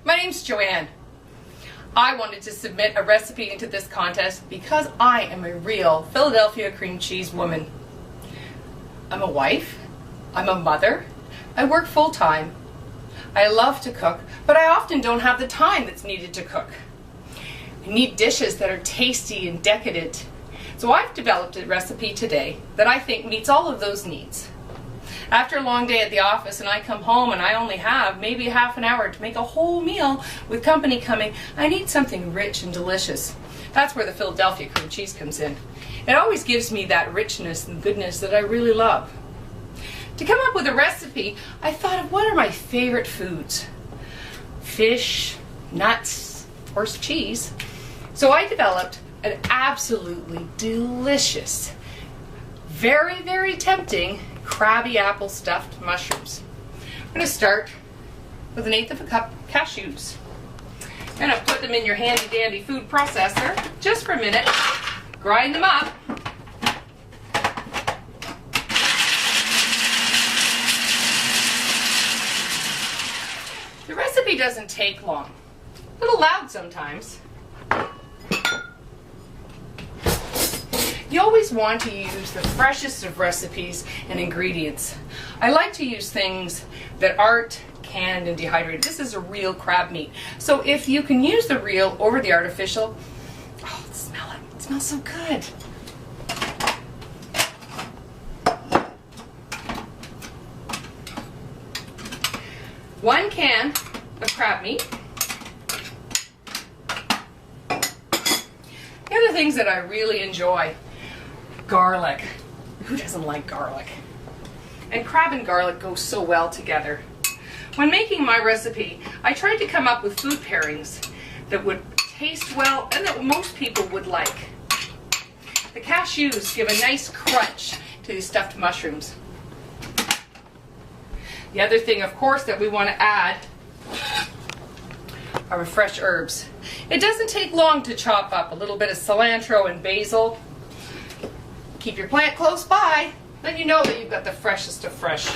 My name's Joanne. I wanted to submit a recipe into this contest because I am a real Philadelphia cream cheese woman. I'm a wife, I'm a mother, I work full-time, I love to cook, but I often don't have the time that's needed to cook. I need dishes that are tasty and decadent. So I've developed a recipe today that I think meets all of those needs. After a long day at the office and I come home and I only have maybe half an hour to make a whole meal with company coming, I need something rich and delicious. That's where the Philadelphia cream cheese comes in. It always gives me that richness and goodness that I really love. To come up with a recipe, I thought of what are my favorite foods? Fish, nuts, of course cheese. So I developed an absolutely delicious, very, very tempting Crabby apple stuffed mushrooms. I'm going to start with 1/8 of a cup cashews. I'm going to put them in your handy dandy food processor just for a minute, grind them up. The recipe doesn't take long. A little loud sometimes. You always want to use the freshest of recipes and ingredients. I like to use things that aren't canned and dehydrated. This is a real crab meat. So if you can use the real over the artificial, oh, smell it. It smells so good. One can of crab meat. The other things that I really enjoy: garlic. Who doesn't like garlic? And crab and garlic go so well together. When making my recipe, I tried to come up with food pairings that would taste well and that most people would like. The cashews give a nice crunch to these stuffed mushrooms. The other thing, of course, that we want to add are fresh herbs. It doesn't take long to chop up a little bit of cilantro and basil. Keep your plant close by, then you know that you've got the freshest of fresh.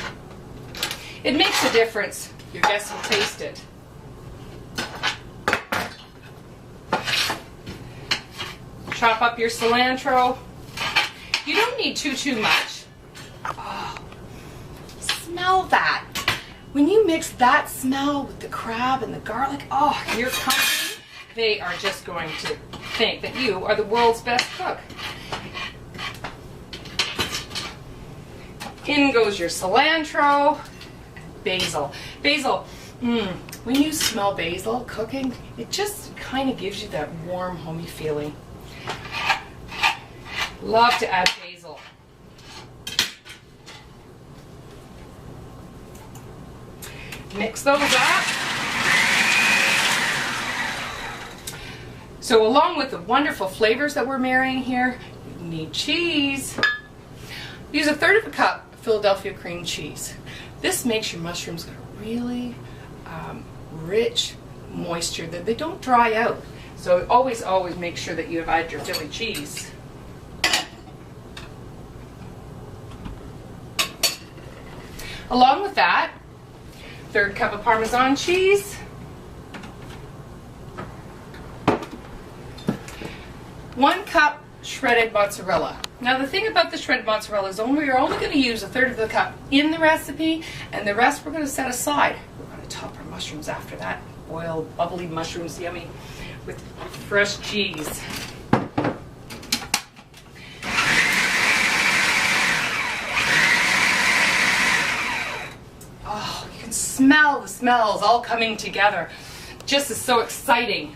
It makes a difference. Your guests will taste it. Chop up your cilantro. You don't need too much. Oh, smell that. When you mix that smell with the crab and the garlic, oh, your company, they are just going to think that you are the world's best cook. In goes your cilantro, basil. Basil, when you smell basil cooking, it just kind of gives you that warm, homey feeling. Love to add basil. Mix those up. So along with the wonderful flavors that we're marrying here, you need cheese. Use 1/3 of a cup of Philadelphia cream cheese. This makes your mushrooms get a really rich moisture, that they don't dry out. So always make sure that you have added your Philly cheese. Along with that, 1/3 cup of Parmesan cheese. 1 cup shredded mozzarella. Now the thing about the shredded mozzarella is we're only going to use 1/3 of the cup in the recipe, and the rest we're going to set aside. We're going to top our mushrooms after that. Boiled, bubbly mushrooms, yummy, with fresh cheese. Oh, you can smell the smells all coming together. Just is so exciting.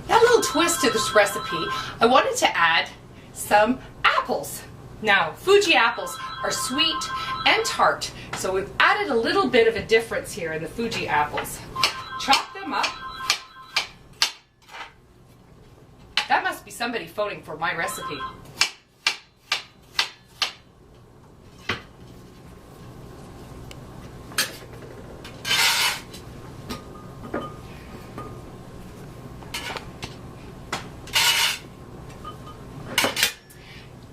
Now, a little twist to this recipe, I wanted to add some apples. Now, Fuji apples are sweet and tart, so we've added a little bit of a difference here in the Fuji apples. Chop them up. That must be somebody voting for my recipe.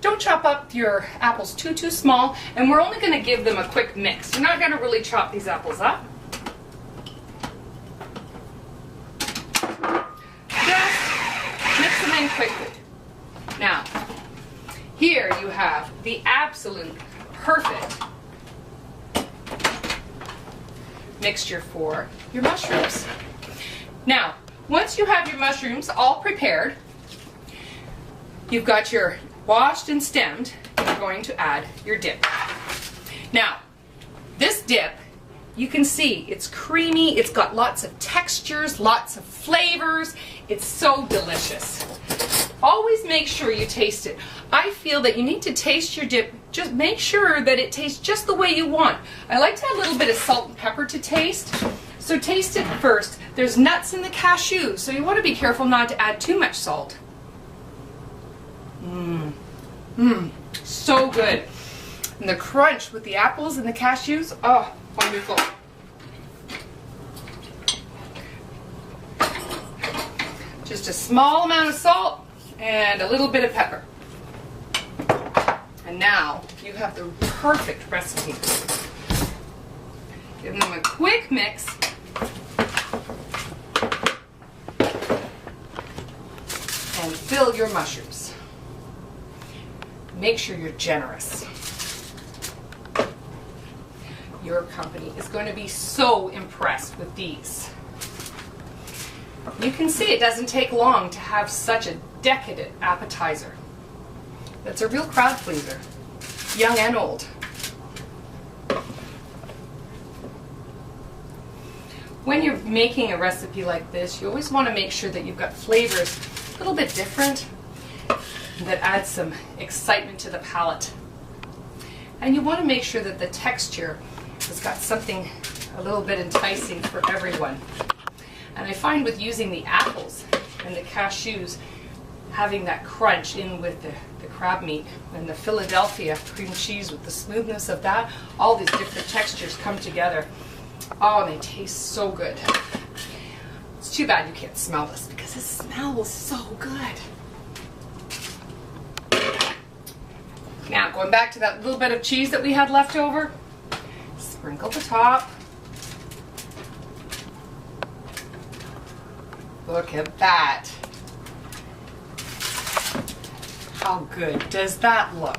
Don't chop up your apples too small, and we're only going to give them a quick mix. You're not going to really chop these apples up. and quickly. Now, here you have the absolute perfect mixture for your mushrooms. Now, once you have your mushrooms all prepared, you've got your washed and stemmed, you're going to add your dip. Now, this dip, you can see it's creamy, it's got lots of textures, lots of flavors, it's so delicious. Always make sure you taste it. I feel that you need to taste your dip, just make sure that it tastes just the way you want. I like to add a little bit of salt and pepper to taste, so taste it first. There's nuts in the cashews, so you want to be careful not to add too much salt. So good. And the crunch with the apples and the cashews, oh, wonderful. Just a small amount of salt and a little bit of pepper. And now you have the perfect recipe. Give them a quick mix. And fill your mushrooms. Make sure you're generous. Your company is going to be so impressed with these. You can see it doesn't take long to have such a decadent appetizer. That's a real crowd pleaser, young and old. When you're making a recipe like this, you always want to make sure that you've got flavors a little bit different that add some excitement to the palate. And you want to make sure that the texture has got something a little bit enticing for everyone. And I find with using the apples and the cashews, having that crunch in with the crab meat and the Philadelphia cream cheese with the smoothness of that, all these different textures come together. Oh, they taste so good. It's too bad you can't smell this because it smells so good. Now, going back to that little bit of cheese that we had left over, sprinkle the top. Look at that. How good does that look?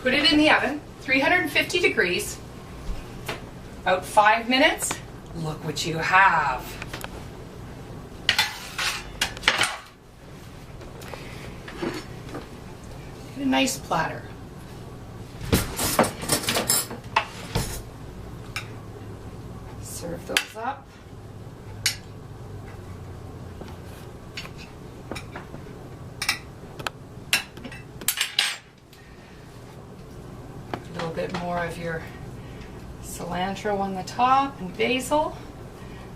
Put it in the oven, 350 degrees, about 5 minutes. Look what you have. Get a nice platter. Serve those up. A little bit more of your cilantro on the top and basil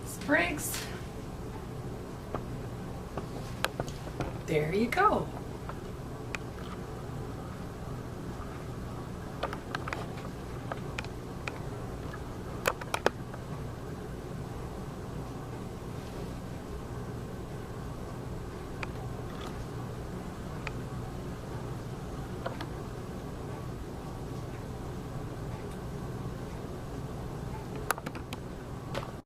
sprigs. There you go.